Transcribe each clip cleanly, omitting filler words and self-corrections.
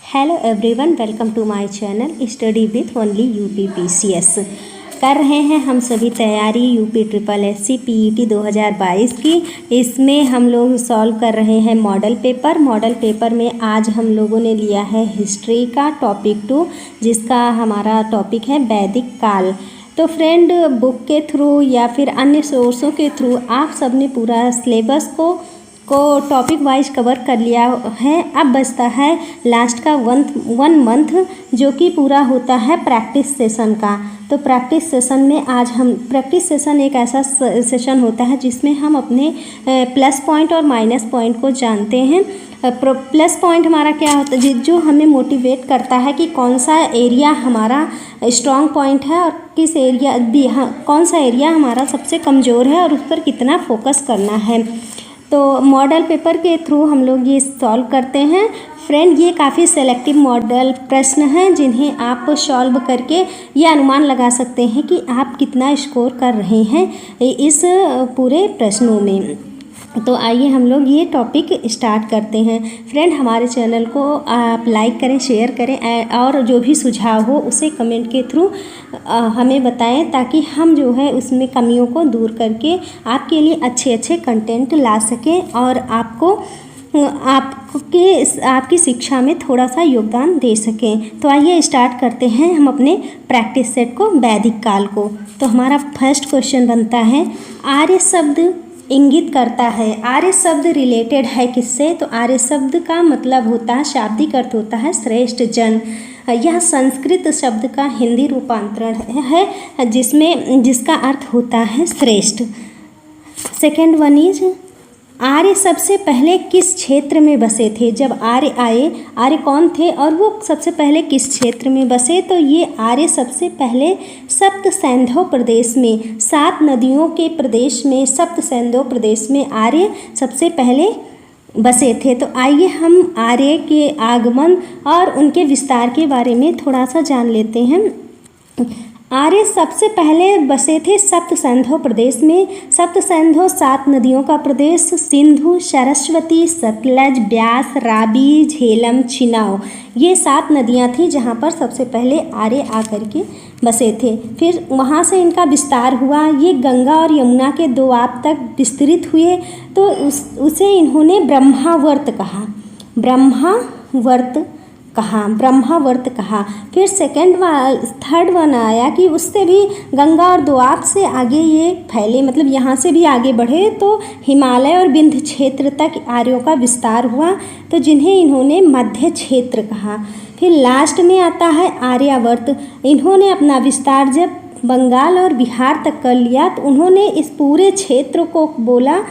Hello everyone, welcome to my channel study with only UP PCS. कर रहे हैं हम सभी तैयारी यूपी ट्रिपल एससी पीईटी 2022 की। इसमें हम लोग सॉल्व कर रहे हैं मॉडल पेपर में आज हम लोगों ने लिया है हिस्ट्री का टॉपिक 2, जिसका हमारा टॉपिक है वैदिक काल। तो फ्रेंड, बुक के थ्रू या फिर अन्य सोर्सों के थ्रू आप सबने पूरा सिलेबस को टॉपिक वाइज कवर कर लिया है। अब बचता है लास्ट का वन मंथ, जो कि पूरा होता है प्रैक्टिस सेशन का। तो प्रैक्टिस सेशन में आज हम प्रैक्टिस सेशन एक ऐसा सेशन होता है जिसमें हम अपने प्लस पॉइंट और माइनस पॉइंट को जानते हैं। प्लस पॉइंट हमारा क्या होता है, जो हमें मोटिवेट करता है कि कौन सा एरिया हमारा स्ट्रॉन्ग पॉइंट है और कौन सा एरिया हमारा सबसे कमज़ोर है और उस पर कितना फोकस करना है। तो मॉडल पेपर के थ्रू हम लोग ये सॉल्व करते हैं। फ्रेंड, ये काफ़ी सेलेक्टिव मॉडल प्रश्न हैं जिन्हें आप सॉल्व करके ये अनुमान लगा सकते हैं कि आप कितना स्कोर कर रहे हैं इस पूरे प्रश्नों में। तो आइए हम लोग ये टॉपिक स्टार्ट करते हैं। फ्रेंड, हमारे चैनल को आप लाइक करें, शेयर करें और जो भी सुझाव हो उसे कमेंट के थ्रू हमें बताएं, ताकि हम जो है उसमें कमियों को दूर करके आपके लिए अच्छे कंटेंट ला सकें और आपकी शिक्षा में थोड़ा सा योगदान दे सकें। तो आइए स्टार्ट करते हैं हम अपने प्रैक्टिस सेट को, वैदिक काल को। तो हमारा फर्स्ट क्वेश्चन बनता है, आर्य शब्द इंगित करता है, आर्य शब्द रिलेटेड है किससे? तो आर्य शब्द का मतलब होता है, शाब्दिक अर्थ होता है श्रेष्ठ जन। यह संस्कृत शब्द का हिंदी रूपांतरण है जिसका अर्थ होता है श्रेष्ठ। सेकेंड वन इज, आर्य सबसे पहले किस क्षेत्र में बसे थे? जब आर्य आए, आर्य कौन थे और वो सबसे पहले किस क्षेत्र में बसे? तो ये आर्य सबसे पहले सप्त सैंधव प्रदेश में, 7 नदियों के प्रदेश में, सप्त सैंधव प्रदेश में आर्य सबसे पहले बसे थे। तो आइए हम आर्य के आगमन और उनके विस्तार के बारे में थोड़ा सा जान लेते हैं। आर्य सबसे पहले बसे थे सप्त सैंधव प्रदेश में। सप्त सैंधव 7 नदियों का प्रदेश, सिंधु, सरस्वती, सतलज, ब्यास, रावी, झेलम, चिनाव, ये 7 नदियां थी जहां पर सबसे पहले आर्य आकर के बसे थे। फिर वहां से इनका विस्तार हुआ, ये गंगा और यमुना के दोआब तक विस्तृत हुए। तो उसे इन्होंने ब्रह्मावर्त कहा। फिर थर्ड वन आया कि उससे भी गंगा और दोआब से आगे ये फैले, मतलब यहाँ से भी आगे बढ़े तो हिमालय और विंध्य क्षेत्र तक आर्यों का विस्तार हुआ, तो जिन्हें इन्होंने मध्य क्षेत्र कहा। फिर लास्ट में आता है आर्यावर्त। इन्होंने अपना विस्तार जब बंगाल और बिहार तक कर लिया तो उन्होंने इस पूरे क्षेत्र को बोला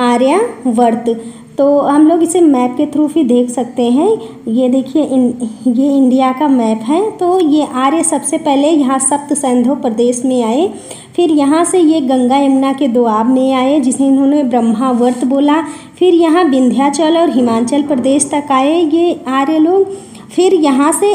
आर्यावर्त। तो हम लोग इसे मैप के थ्रू भी देख सकते हैं। ये देखिए, ये इंडिया का मैप है। तो ये आर्य सबसे पहले यहाँ सप्त सैंधव प्रदेश में आए, फिर यहाँ से ये गंगा यमुना के दोआब में आए जिसे इन्होंने ब्रह्मावर्त बोला। फिर यहाँ विंध्याचल और हिमाचल प्रदेश तक आए ये आर्य लोग। फिर यहाँ से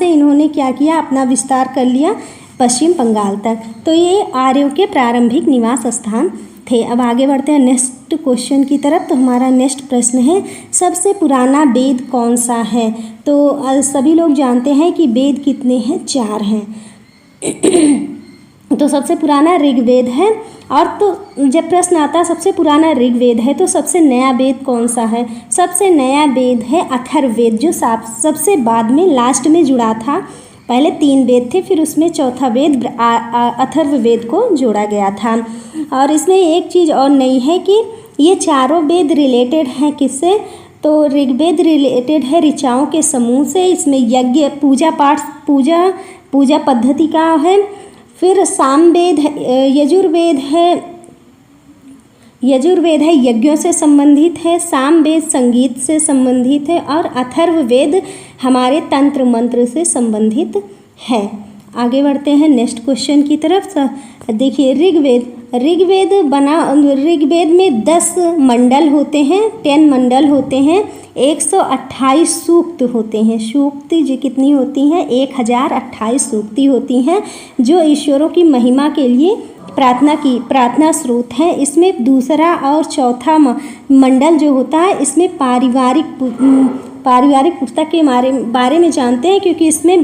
इन्होंने क्या किया, अपना विस्तार कर लिया पश्चिम बंगाल तक। तो ये आर्यों के प्रारंभिक निवास स्थान थे। अब आगे बढ़ते हैं नेक्स्ट क्वेश्चन की तरफ। तो हमारा नेक्स्ट प्रश्न है, सबसे पुराना वेद कौन सा है? तो सभी लोग जानते हैं कि वेद कितने हैं, 4 हैं। तो सबसे पुराना ऋग्वेद है। और तो जब प्रश्न आता है सबसे पुराना ऋग्वेद है तो सबसे नया वेद कौन सा है? सबसे नया वेद है अथर्ववेद, जो सबसे बाद में लास्ट में जुड़ा था। पहले 3 वेद थे, फिर उसमें चौथा वेद अथर्ववेद को जोड़ा गया था। और इसमें एक चीज़ और नई है कि ये चारों वेद रिलेटेड हैं किससे? तो ऋग्वेद रिलेटेड है ऋचाओं के समूह से। इसमें यज्ञ, पूजा पद्धति का है। फिर सामवेद, यजुर्वेद है यज्ञों से संबंधित है। सामवेद संगीत से संबंधित है और अथर्ववेद हमारे तंत्र मंत्र से संबंधित है। आगे बढ़ते हैं नेक्स्ट क्वेश्चन की तरफ। देखिए, ऋग्वेद में 10 मंडल होते हैं, 10 मंडल होते हैं, 128 सूक्त होते हैं। सूक्ति जी कितनी होती हैं? 1028 सूक्ति होती हैं, जो ईश्वरों की महिमा के लिए प्रार्थना स्रोत है। इसमें दूसरा और चौथा मंडल जो होता है, इसमें पारिवारिक पुस्तक के बारे में जानते हैं, क्योंकि इसमें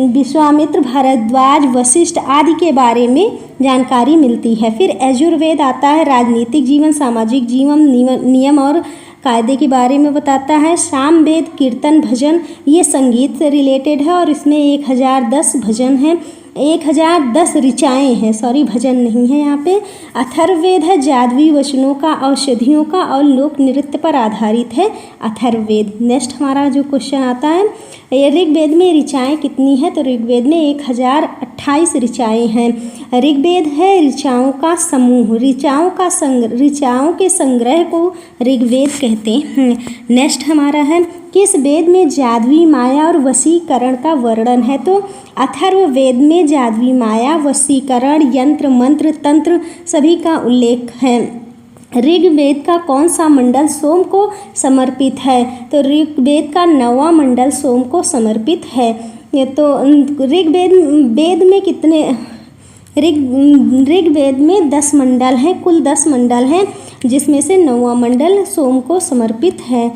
विश्वामित्र, भारद्वाज, वशिष्ठ आदि के बारे में जानकारी मिलती है। फिर यजुर्वेद आता है, राजनीतिक जीवन, सामाजिक जीवन, नियम और कायदे के बारे में बताता है। सामवेद कीर्तन भजन, ये संगीत से रिलेटेड है और इसमें 1010 भजन हैं, 1010 ऋचाएँ हैं, सॉरी भजन नहीं है यहाँ पे। अथर्ववेद है, जादुई वचनों का, औषधियों का और लोक नृत्य पर आधारित है अथर्ववेद। नेक्स्ट हमारा जो क्वेश्चन आता है, ऋग्वेद में ऋचाएँ कितनी है? तो ऋग्वेद में 1028 ऋचाएँ हैं। ऋग्वेद है ऋचाओं का समूह, ऋचाओं के संग्रह को ऋग्वेद कहते हैं। नेक्स्ट हमारा है, किस वेद में जादुई माया और वशीकरण का वर्णन है? तो अथर्ववेद में जादुई माया, वशीकरण, यंत्र, मंत्र, तंत्र सभी का उल्लेख है। ऋग्वेद का कौन सा मंडल सोम को समर्पित है? तो ऋग्वेद का 9वां मंडल सोम को समर्पित है। तो ऋग्वेद में कितने, ऋग्वेद में 10 मंडल हैं, कुल 10 मंडल हैं, जिसमें से 9वां मंडल सोम को समर्पित है।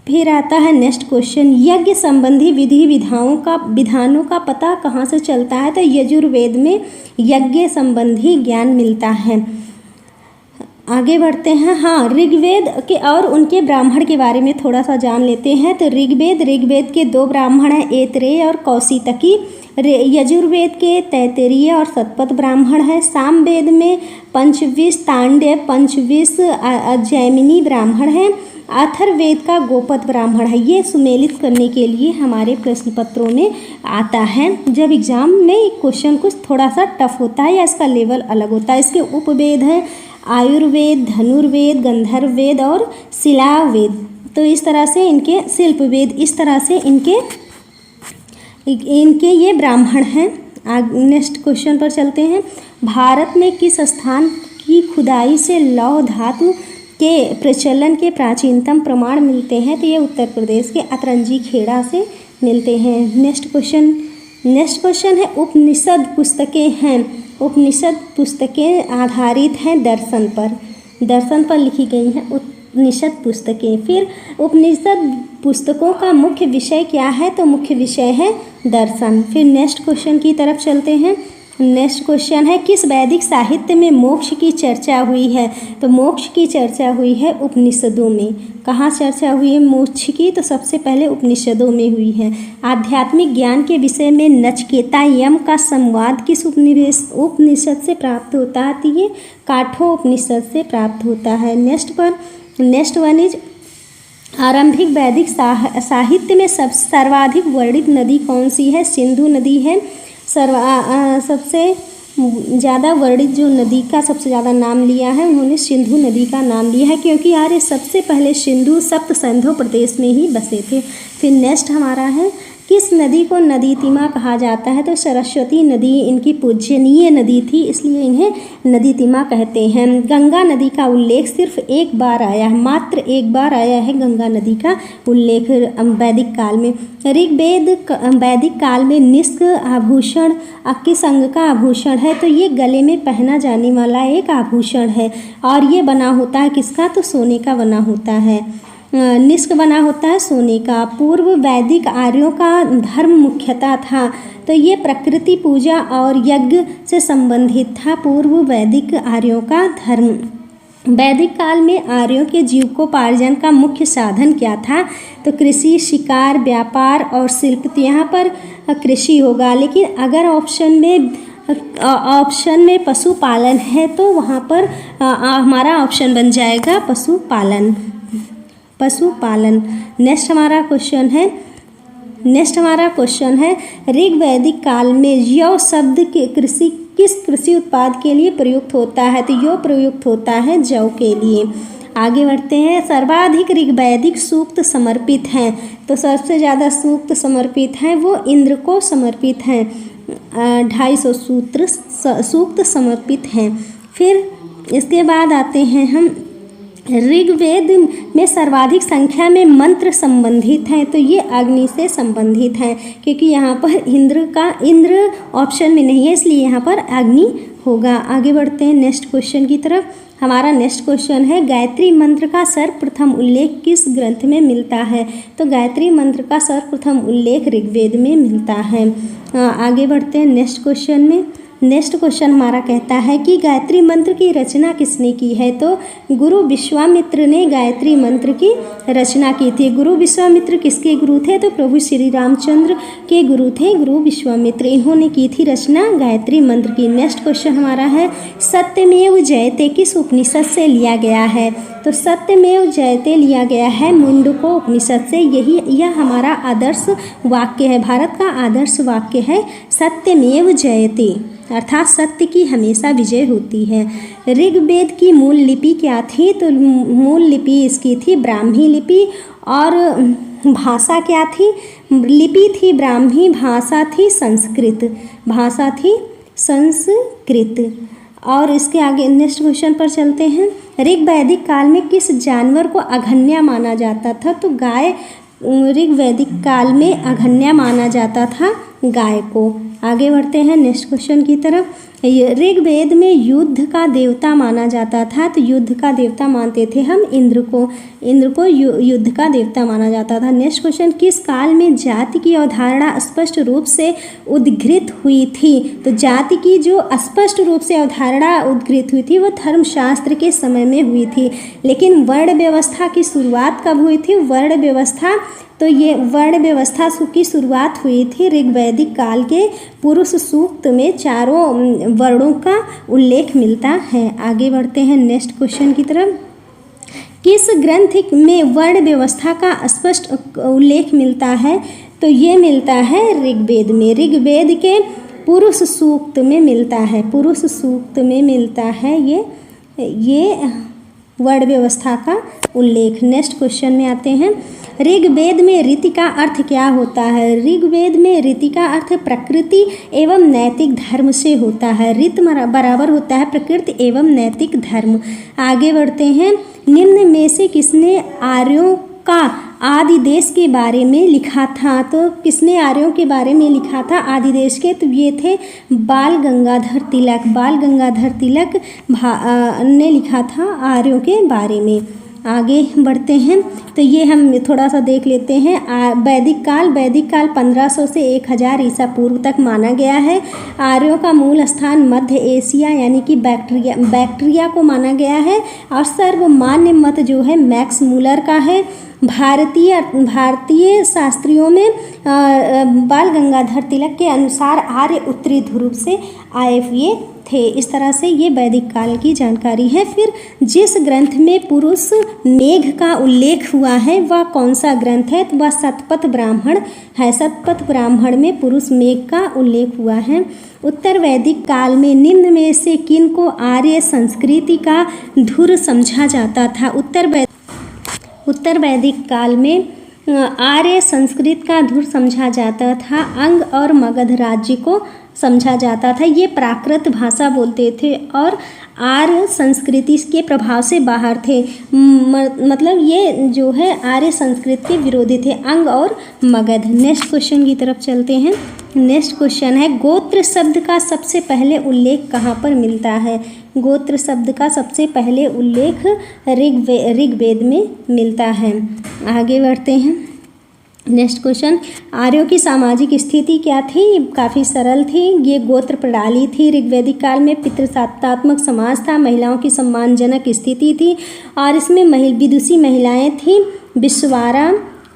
फिर आता है नेक्स्ट क्वेश्चन, यज्ञ संबंधी विधानों का पता कहाँ से चलता है? तो यजुर्वेद में यज्ञ संबंधी ज्ञान मिलता है। आगे बढ़ते हैं। हाँ, ऋग्वेद के और उनके ब्राह्मण के बारे में थोड़ा सा जान लेते हैं। तो ऋग्वेद के 2 ब्राह्मण हैं, ऐतरेय और कौशितकी। यजुर्वेद के तैत्तिरीय और शतपथ ब्राह्मण है। सामवेद में 25 तांड्य, 25 जैमिनी ब्राह्मण हैं। अथर्ववेद का गोपद ब्राह्मण है। ये सुमेलित करने के लिए हमारे प्रश्न पत्रों में आता है। जब एग्जाम में क्वेश्चन कुछ थोड़ा सा टफ होता है या इसका लेवल अलग होता है। इसके उपवेद है आयुर्वेद, धनुर्वेद, गंधर्ववेद और शिलावेद। तो इस तरह से इनके शिल्पवेद, इस तरह से इनके ये ब्राह्मण हैं। नेक्स्ट क्वेश्चन पर चलते हैं। भारत में किस स्थान की खुदाई से लौह धातु के प्रचलन के प्राचीनतम प्रमाण मिलते हैं? तो ये उत्तर प्रदेश के अतरंजी खेड़ा से मिलते हैं। नेक्स्ट क्वेश्चन है, उपनिषद पुस्तकें हैं। उपनिषद पुस्तकें आधारित हैं दर्शन पर लिखी गई हैं उपनिषद पुस्तकें। फिर उपनिषद पुस्तकों का मुख्य विषय क्या है? तो मुख्य विषय है दर्शन। फिर नेक्स्ट क्वेश्चन की तरफ चलते हैं। नेक्स्ट क्वेश्चन है, किस वैदिक साहित्य में मोक्ष की चर्चा हुई है? तो मोक्ष की चर्चा हुई है उपनिषदों में। कहाँ चर्चा हुई है मोक्ष की? तो सबसे पहले उपनिषदों में हुई है। आध्यात्मिक ज्ञान के विषय में नचिकेता यम का संवाद किस उपनिषद से प्राप्त होता है? तो ये काठोपनिषद से प्राप्त होता है। नेक्स्ट वन इज, आरंभिक वैदिक साहित्य में सर्वाधिक वर्णित नदी कौन सी है? सिंधु नदी है। सबसे ज़्यादा वर्णित जो नदी का सबसे ज़्यादा नाम लिया है, उन्होंने सिंधु नदी का नाम लिया है, क्योंकि आर्य सबसे पहले सिंधु सप्त सिंधु प्रदेश में ही बसे थे। फिर नेक्स्ट हमारा है, किस नदी को नदीतिमा कहा जाता है? तो सरस्वती नदी इनकी पूजनीय नदी थी, इसलिए इन्हें नदीतिमा कहते हैं। गंगा नदी का उल्लेख सिर्फ एक बार आया है, मात्र एक बार आया है गंगा नदी का उल्लेख वैदिक काल में। वैदिक काल में निष्क आभूषण किस अंग का आभूषण है? तो ये गले में पहना जाने वाला एक आभूषण है, और ये बना होता है किसका? तो सोने का बना होता है। निष्क बना होता है सोने का। पूर्व वैदिक आर्यों का धर्म मुख्यतः था, तो ये प्रकृति पूजा और यज्ञ से संबंधित था पूर्व वैदिक आर्यों का धर्म। वैदिक काल में आर्यों के जीविकोपार्जन का मुख्य साधन क्या था? तो कृषि, शिकार, व्यापार और शिल्प। तो यहाँ पर कृषि होगा, लेकिन अगर ऑप्शन में पशुपालन है तो वहाँ पर हमारा ऑप्शन बन जाएगा पशुपालन। नेक्स्ट हमारा क्वेश्चन है, ऋग्वैदिक काल में यौ शब्द के किस कृषि उत्पाद के लिए प्रयुक्त होता है? तो यौ प्रयुक्त होता है जौ के लिए। आगे बढ़ते हैं। सर्वाधिक ऋग्वैदिक सूक्त समर्पित हैं, तो सबसे ज़्यादा सूक्त समर्पित हैं वो इंद्र को समर्पित हैं। 250 सूक्त समर्पित हैं। फिर इसके बाद आते हैं हम ऋग्वेद में सर्वाधिक संख्या में मंत्र संबंधित हैं, तो ये अग्नि से संबंधित हैं, क्योंकि यहाँ पर इंद्र ऑप्शन में नहीं है, इसलिए यहाँ पर अग्नि होगा। आगे बढ़ते हैं नेक्स्ट क्वेश्चन की तरफ। हमारा नेक्स्ट क्वेश्चन है, गायत्री मंत्र का सर्वप्रथम उल्लेख किस ग्रंथ में मिलता है? तो गायत्री मंत्र का सर्वप्रथम उल्लेख ऋग्वेद में मिलता है। आगे बढ़ते हैं नेक्स्ट क्वेश्चन में। नेक्स्ट क्वेश्चन हमारा कहता है कि गायत्री मंत्र की रचना किसने की है? तो गुरु विश्वामित्र ने गायत्री मंत्र की रचना की थी। गुरु विश्वामित्र किसके गुरु थे? तो प्रभु श्री रामचंद्र के गुरु थे गुरु विश्वामित्र। इन्होंने की थी रचना गायत्री मंत्र की। नेक्स्ट क्वेश्चन हमारा है, सत्यमेव जयते किस उपनिषद से लिया गया है? तो सत्यमेव जयते लिया गया है मुंडको उपनिषद से। यह हमारा आदर्श वाक्य है, भारत का आदर्श वाक्य है सत्यमेव जयते, अर्थात सत्य की हमेशा विजय होती है। ऋग्वेद की मूल लिपि क्या थी? तो मूल लिपि इसकी थी ब्राह्मी लिपि। और भाषा क्या थी? लिपि थी ब्राह्मी, भाषा थी संस्कृत, भाषा थी संस्कृत। और इसके आगे नेक्स्ट क्वेश्चन पर चलते हैं। ऋग्वैदिक काल में किस जानवर को अघन्या माना जाता था? तो गाय ऋग्वैदिक काल में अघन्या माना जाता था गाय को। आगे बढ़ते हैं नेक्स्ट क्वेश्चन की तरफ। ऋग्वेद में युद्ध का देवता माना जाता था, तो युद्ध का देवता मानते थे हम इंद्र को युद्ध का देवता माना जाता था। नेक्स्ट क्वेश्चन, किस काल में जाति की अवधारणा स्पष्ट रूप से उद्घृत हुई थी? तो जाति की जो स्पष्ट रूप से अवधारणा उद्घृत हुई थी वो धर्मशास्त्र के समय में हुई थी। लेकिन वर्ण व्यवस्था की शुरुआत कब हुई थी? वर्ण व्यवस्था, तो ये वर्ण व्यवस्था की शुरुआत हुई थी ऋग्वैदिक काल के पुरुष सूक्त में चारों वर्णों का उल्लेख मिलता है। आगे बढ़ते हैं नेक्स्ट क्वेश्चन की तरफ। किस ग्रंथ में वर्ण व्यवस्था का स्पष्ट उल्लेख मिलता है? तो ये मिलता है ऋग्वेद में। ऋग्वेद के पुरुष सूक्त में मिलता है, पुरुष सूक्त में मिलता है ये वर्ण व्यवस्था का उल्लेख। नेक्स्ट क्वेश्चन में आते हैं। ऋग्वेद में रीति का अर्थ क्या होता है? ऋग्वेद में रीति का अर्थ प्रकृति एवं नैतिक धर्म से होता है। रीत बराबर होता है प्रकृति एवं नैतिक धर्म। आगे बढ़ते हैं। निम्न में से किसने आर्यों का आदिदेश के बारे में लिखा था? तो किसने आर्यों के बारे में लिखा था आदिदेश के? तो ये थे बाल गंगाधर तिलक। बाल गंगाधर तिलक ने लिखा था आर्यों के बारे में। आगे बढ़ते हैं तो ये हम थोड़ा सा देख लेते हैं। वैदिक काल 1500 से 1000 ईसा पूर्व तक माना गया है। आर्यों का मूल स्थान मध्य एशिया यानी कि बैक्ट्रिया को माना गया है। और सर्वमान्य मत जो है मैक्स मूलर का है। भारतीय शास्त्रियों में बाल गंगाधर तिलक के अनुसार आर्य उत्तरी ध्रुव से आए हुए थे। इस तरह से ये वैदिक काल की जानकारी है। फिर जिस ग्रंथ में पुरुष मेघ का उल्लेख हुआ है वह कौन सा ग्रंथ है? तो वह शतपथ ब्राह्मण है। शतपथ ब्राह्मण में पुरुष मेघ का उल्लेख हुआ है। उत्तर वैदिक काल में निम्न में से किन को आर्य संस्कृति का धुर समझा जाता था? उत्तर वैदिक काल में आर्य संस्कृत का धुर समझा जाता था। अंग और मगध राज्य को समझा जाता था। ये प्राकृत भाषा बोलते थे और आर्य संस्कृति के प्रभाव से बाहर थे। मतलब ये जो है आर्य संस्कृत के विरोधी थे, अंग और मगध। नेक्स्ट क्वेश्चन की तरफ चलते हैं। नेक्स्ट क्वेश्चन है, गोत्र शब्द का सबसे पहले उल्लेख कहाँ पर मिलता है? गोत्र शब्द का सबसे पहले उल्लेख ऋग्वेद में मिलता है। आगे बढ़ते हैं। नेक्स्ट क्वेश्चन, आर्यों की सामाजिक स्थिति क्या थी? काफ़ी सरल थी। ये गोत्र प्रणाली थी। ऋग्वैदिक काल में पितृसत्तात्मक समाज था। महिलाओं की सम्मानजनक स्थिति थी और इसमें विदुषी महिलाएं थीं।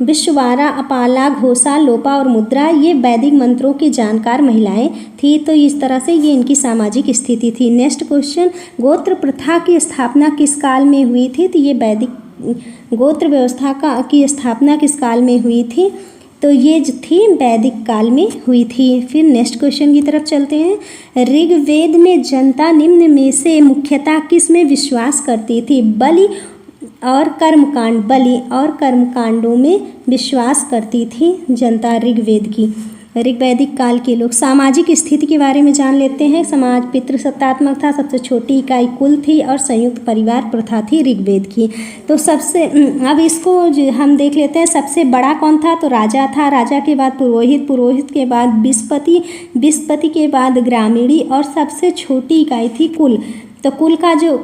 विश्वारा, अपाला, घोषा, लोपा और मुद्रा ये वैदिक मंत्रों की जानकार महिलाएं थी। तो इस तरह से ये इनकी सामाजिक स्थिति थी। नेक्स्ट क्वेश्चन, गोत्र प्रथा की स्थापना किस काल में हुई थी? तो ये वैदिक गोत्र व्यवस्था की स्थापना किस काल में हुई थी? तो ये जो थी वैदिक काल में हुई थी। फिर नेक्स्ट क्वेश्चन की तरफ चलते हैं। ऋग्वेद में जनता निम्न में से मुख्यतः किस में विश्वास करती थी? बलि और कर्मकांडों में विश्वास करती थी जनता ऋग्वेद की। ऋग वैदिक काल के लोग। सामाजिक स्थिति के बारे में जान लेते हैं। समाज पितृसत्तात्मक था, सबसे छोटी इकाई कुल थी और संयुक्त परिवार प्रथा थी ऋग्वेद की। तो सबसे अब इसको हम देख लेते हैं, सबसे बड़ा कौन था? तो राजा था, राजा के बाद पुरोहित, पुरोहित के बाद विस्पति, विस्पति के बाद ग्रामीणी और सबसे छोटी इकाई थी कुल। तो कुल का जो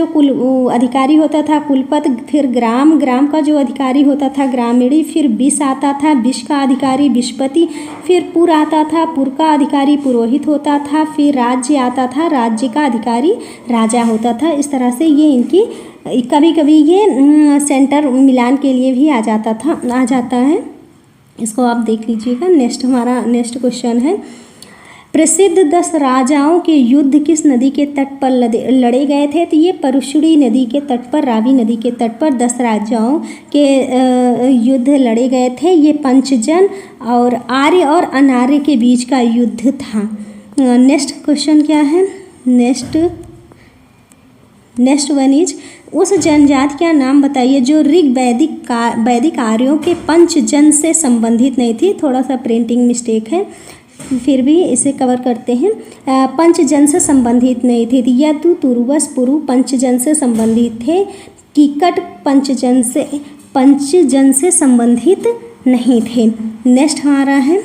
कुल अधिकारी होता था कुलपत, फिर ग्राम, ग्राम का जो अधिकारी होता था ग्रामीणी, फिर विष आता था, विष का अधिकारी विष्पति, फिर पुर आता था, पुर का अधिकारी पुरोहित होता था, फिर राज्य आता था, राज्य का अधिकारी राजा होता था। इस तरह से ये इनकी कभी कभी ये सेंटर मिलान के लिए भी आ जाता है। इसको आप देख लीजिएगा। नेक्स्ट क्वेश्चन है, प्रसिद्ध 10 राजाओं के युद्ध किस नदी के तट पर लड़े गए थे? तो ये परुशुड़ी नदी के तट पर, रावी नदी के तट पर 10 राजाओं के युद्ध लड़े गए थे। ये पंचजन और आर्य और अनार्य के बीच का युद्ध था। नेक्स्ट क्वेश्चन क्या है? नेक्स्ट वन इज, उस जनजाति का नाम बताइए जो ऋग वैदिक आर्यों के पंचजन से संबंधित नहीं थी। थोड़ा सा प्रिंटिंग मिस्टेक है, फिर भी इसे कवर करते हैं। पंचजन से संबंधित नहीं थे। यदु, तुर्वस, पुरु पंचजन से संबंधित थे। कीकट पंचजन से संबंधित नहीं थे। नेक्स्ट हमारा है,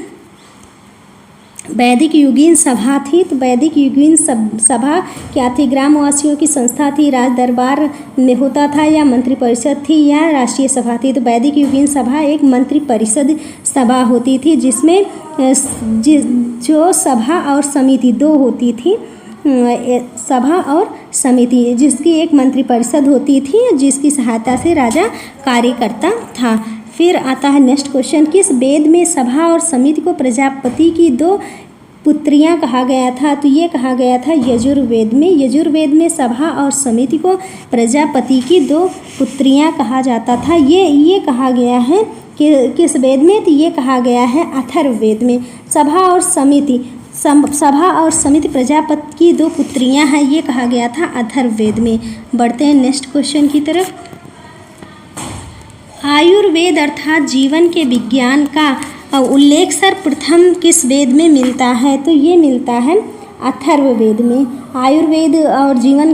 वैदिक युगीन सभा थी। तो वैदिक युगीन सभा क्या थी? ग्रामवासियों की संस्था थी, राज दरबार में होता था, या मंत्री परिषद थी, या राष्ट्रीय सभा थी? तो वैदिक युगीन सभा एक मंत्री परिषद सभा होती थी, जिसमें जो सभा और समिति दो होती थी, सभा और समिति, जिसकी एक मंत्री परिषद होती थी, जिसकी सहायता से राजा कार्य करता था। फिर आता है नेक्स्ट क्वेश्चन, किस वेद में सभा और समिति को प्रजापति की 2 पुत्रियां कहा गया था? तो ये कहा गया था यजुर्वेद में। यजुर्वेद में सभा और समिति को प्रजापति की 2 पुत्रियां कहा जाता था। ये कहा गया है कि किस वेद में? तो ये कहा गया है अथर्ववेद में। सभा और समिति प्रजापति की 2 पुत्रियां हैं, ये कहा गया था अथर्ववेद में। बढ़ते हैं नेक्स्ट क्वेश्चन की तरफ। आयुर्वेद अर्थात जीवन के विज्ञान का उल्लेख सर्वप्रथम किस वेद में मिलता है? तो ये मिलता है अथर्ववेद में। आयुर्वेद और जीवन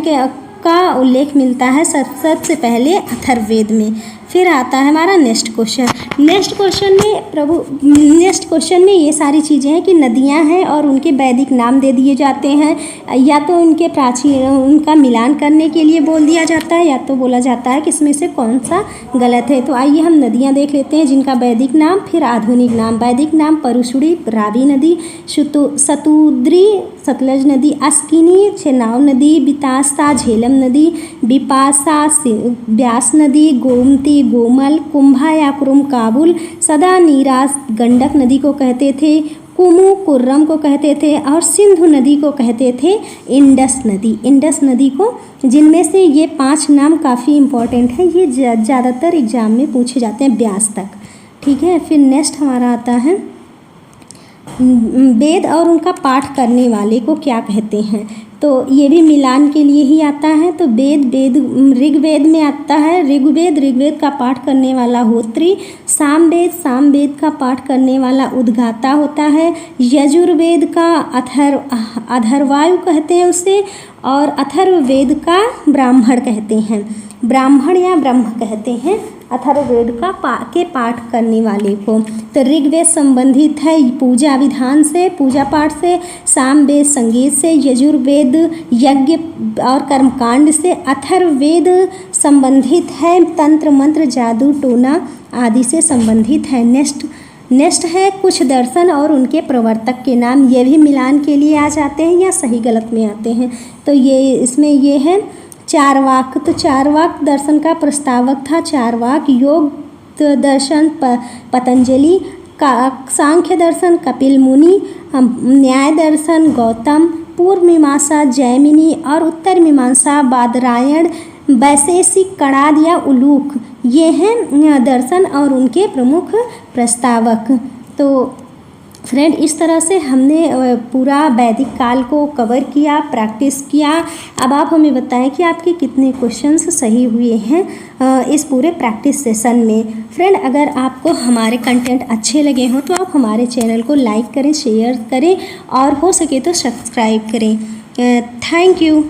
का उल्लेख मिलता है सबसे पहले अथर्ववेद में। फिर आता है हमारा नेक्स्ट क्वेश्चन। नेक्स्ट क्वेश्चन में ये सारी चीज़ें हैं कि नदियां हैं और उनके वैदिक नाम दे दिए जाते हैं, या तो उनका मिलान करने के लिए बोल दिया जाता है, या तो बोला जाता है कि इसमें से कौन सा गलत है। तो आइए हम नदियां देख लेते हैं जिनका वैदिक नाम, फिर आधुनिक नाम। वैदिक नाम परुशुड़ी, रावी नदी, शतुद्री सतलज नदी, अस्किनी चेनाब नदी, बितास्ता झेलम नदी, बिपाशा ब्यास नदी, गोमती गोमल, कुंभा या कुरुम काबुल, सदा नीरास गंडक नदी को कहते थे, कुमु कुर्रम को कहते थे, और सिंधु नदी को कहते थे इंडस नदी को। जिनमें से ये 5 नाम काफ़ी इम्पोर्टेंट हैं, ये ज़्यादातर एग्जाम में पूछे जाते हैं ब्यास तक। ठीक है। फिर नेक्स्ट हमारा आता है वेद और उनका पाठ करने वाले को क्या कहते हैं? तो ये भी मिलान के लिए ही आता है। तो ऋग्वेद में आता है ऋग्वेद का पाठ करने वाला होत्री, सामवेद का पाठ करने वाला उद्गाता होता है, यजुर्वेद का अथर्वायु कहते हैं उसे, और अथर्ववेद का ब्राह्मण कहते हैं, ब्राह्मण या ब्रह्म कहते हैं अथर्ववेद के पाठ करने वाले को। तो ऋग्वेद संबंधित है पूजा विधान से, पूजा पाठ से, सामवेद संगीत से, यजुर्वेद यज्ञ और कर्मकांड से, अथर्ववेद संबंधित है तंत्र मंत्र जादू टोना आदि से संबंधित है। नेक्स्ट है कुछ दर्शन और उनके प्रवर्तक के नाम। ये भी मिलान के लिए आ जाते हैं या सही गलत में आते हैं। तो इसमें ये है चारवाक। तो चारवाक दर्शन का प्रस्तावक था चारवाक, योग दर्शन पतंजलि, सांख्य दर्शन कपिल मुनि, न्याय दर्शन गौतम, पूर्व मीमांसा जैमिनी और उत्तर मीमांसा बादरायण, वैशेषिक कणाद या उलूक, ये हैं दर्शन और उनके प्रमुख प्रस्तावक। तो फ्रेंड, इस तरह से हमने पूरा वैदिक काल को कवर किया, प्रैक्टिस किया। अब आप हमें बताएं कि आपके कितने क्वेश्चंस सही हुए हैं इस पूरे प्रैक्टिस सेशन में। फ्रेंड, अगर आपको हमारे कंटेंट अच्छे लगे हों तो आप हमारे चैनल को लाइक करें, शेयर करें और हो सके तो सब्सक्राइब करें। Thank you.